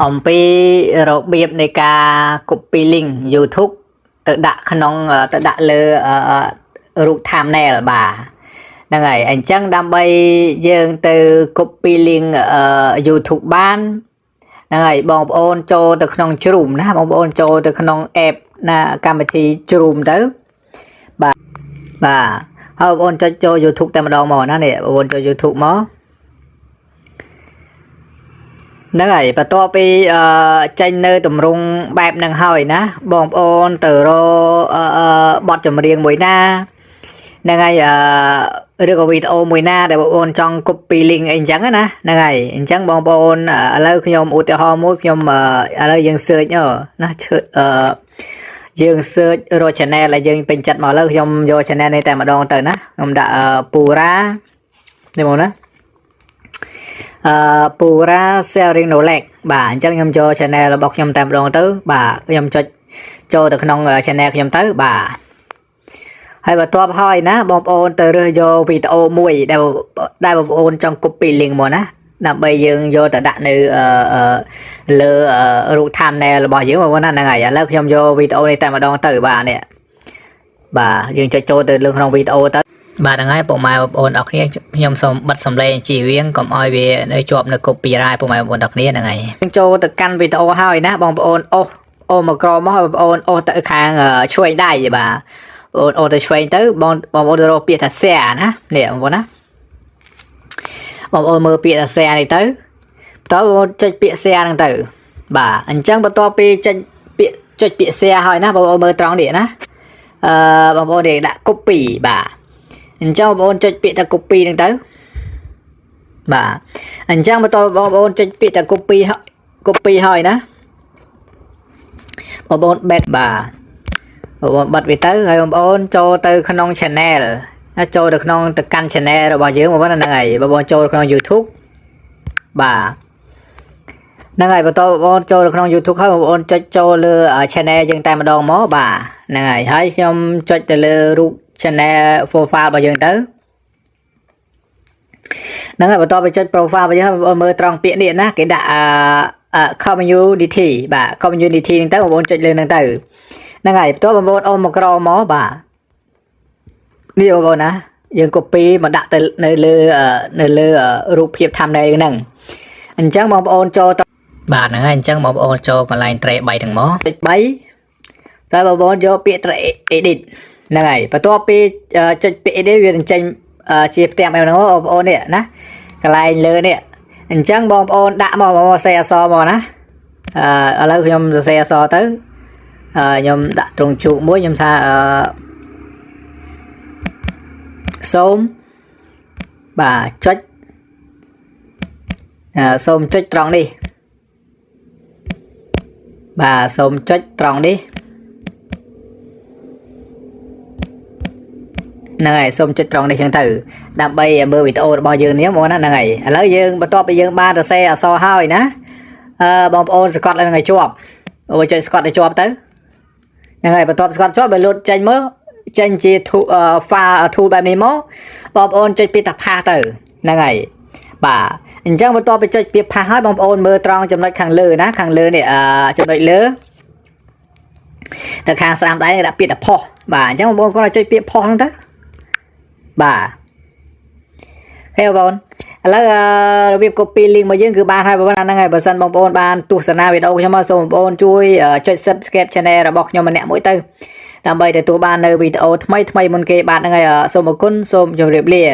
អំពីរបៀបនៃការ copy link YouTube ទៅដាក់ក្នុងទៅដាក់លើរូប thumbnail បាទហ្នឹងហើយអញ្ចឹងដើម្បីយើងទៅ copy link YouTube បានហ្នឹងហើយបងប្អូនចូលទៅក្នុងជ្រុំណាបងប្អូនចូលទៅក្នុង app ណាកម្មវិធីជ្រុំទៅបាទហើយបងប្អូនចុចចូល YouTube តែម្ដងមកណានេះបងប្អូនចូល YouTube មកហ្នឹងហើយបន្ទាប់ពីចេញនៅទម្រង់បែបហ្នឹងហើយណាបងប្អូនទៅរកបទចម្រៀងមួយណាហ្នឹងហើយឬក៏វីដេអូមួយណាដែលបងប្អូនចង់ copy link អីអញ្ចឹងណាហ្នឹងហើយអញ្ចឹងបងប្អូនឥឡូវខ្ញុំឧទាហរណ៍មួយខ្ញុំឥឡូវយើង search ណាយើង search រក channel ដែលយើងពេញចិត្តមកឥឡូវខ្ញុំយក channel នេះតែម្ដងទៅណាខ្ញុំដាក់ពូរ៉ានេះមកណាពូរ៉ា sharing knowledge បាទអញ្ចឹងខ្ញុំចូល channel របស់ខ្ញុំតែម្ដងទៅបាទខ្ញុំចុចចូលទៅក្នុង channel ខ្ញុំទៅបាទហើយបន្ទាប់ហើយណាបងប្អូនទៅរើសយកវីដេអូមួយដែលបងប្អូនចង់ copy link មកណាដើម្បីយើងយកទៅដាក់នៅលើរូប thumbnail របស់យើងបងប្អូនណាហ្នឹងហើយឥឡូវខ្ញុំយកវីដេអូនេះតែម្ដងទៅបាទនេះបាទយើងចុចចូលទៅលើក្នុងវីដេអូទៅបាទហ្នឹងហើយពុកម៉ែបងប្អូនអរគ្នាខ្ញុំសូមបិទសំឡេងជៀសវាងកុំឲ្យវានៅជាប់នៅ copyright ពុកម៉ែបងប្អូនអរគ្នាហ្នឹងហើយចូលទៅកាន់វីដេអូហើយណាបងប្អូនអូមកក្រមកបងប្អូនអូទៅខាងឆ្វេងដៃបាទអូទៅឆ្វេងទៅបងប្អូនទៅរកពាក្យថា share ណានេះបងប្អូនណាបងប្អូនមើលពាក្យថា share នេះទៅបន្តបងប្អូនចុចពាក្យ share ហ្នឹងទៅបាទអញ្ចឹងបន្ទាប់ពីចុចពាក្យ share ហើយណាបងប្អូនមើលត្រង់នេះណាបងប្អូននេះដាក់ copy បាទអញ្ចឹងបងប្អូនចុចពាក្យថា copy ហ្នឹងទៅបាទអញ្ចឹងបន្តបងប្អូនចុចពាក្យថា copy ហើយណាបងប្អូន back បាទបងប្អូនបិទវាទៅហើយបងប្អូនចូលទៅក្នុង channel ចូលទៅក្នុងទៅកាន់ channel របស់យើងបងប្អូនហ្នឹងហើយបងប្អូនចូលក្នុង YouTube បាទហ្នឹងហើយបន្តបងប្អូនចូលទៅក្នុង YouTube ហើយបងប្អូនចុចចូលលើ channel យើងតែម្ដងមកបាទហ្នឹងហើយខ្ញុំចុចទៅលើរូប channel profile របស់យើងទៅហ្នឹងហើយបន្តបញ្ចុច profile របស់យើងបងប្អូនមើលត្រង់ពាក្យនេះណាគេដាក់community បាទ community ហ្នឹងទៅបងប្អូនចុចលើហ្នឹងទៅហ្នឹងហើយបន្ទាប់បងប្អូនអូនមកក្រមកបាទនេះបងប្អូនណាយើង copy មកដាក់ទៅនៅលើរូបភាព thumbnail ហ្នឹងអញ្ចឹងបងប្អូនចូលទៅបាទហ្នឹងហើយអញ្ចឹងបងប្អូនចូលកន្លែង tray 3ទាំងមក 3តែបងប្អូនយកពាក្យ tray edit ហ្នឹងហើយបន្ទាប់ពីចុចពាក្យ edit វានឹងចេញជាផ្ទាំងបែបហ្នឹងបងប្អូននេះណាកន្លែងលើនេះអញ្ចឹងបងប្អូនដាក់មកសរសេរអក្សរមកណាឥឡូវខ្ញុំសរសេរអក្សរទៅខ្ញុំដាក់ត្រង់ជូកមួយខ្ញុំថាសូមបាទចុចសូមចុចត្រង់នេះបាទសូមចុចត្រង់នេះហ្នឹងហើយសូមចុចត្រង់នេះចឹងទៅដើម្បីមើលវីដេអូរបស់យើងនេះបងណាហ្នឹងហើយឥឡូវយើងបន្ទាប់ពីយើងបានសរសេរអក្សរហើយណាបងប្អូនស្កត់ឡើងឲ្យជាប់អូចុចស្កត់ឲ្យជាប់ទៅហ្នឹងហើយបន្ទាប់ស្កត់ជាប់បើលុតចេញមើលចេញជា file tool បែបនេះមកបងប្អូនចុចពាក្យថា path ទៅហ្នឹងហើយបាទអញ្ចឹងបន្ទាប់ពីចុចពាក្យ path ហើយបងប្អូនមើលត្រង់ចំណុចខាងលើណាខាងលើនេះចំណុចលើទៅខាងស្ដាំដៃដាក់ពាក្យថា post បាទអញ្ចឹងបងប្អូនគាត់ចុចពាក្យ post ហ្នឹងទៅបាទហើយបងប្អូនឥឡូវរបៀប copy link មកយើងគឺបានហើយបងប្អូនហ្នឹងហើយបើសិនបងប្អូនបានទស្សនាវីដេអូខ្ញុំមកសូមបងប្អូនជួយចុច subscribe channel របស់ខ្ញុំម្នាក់មួយទៅដើម្បីទទួលបាននៅវីដេអូថ្មីមុនគេបាទហ្នឹងហើយសូមអរគុណសូមជម្រាបលា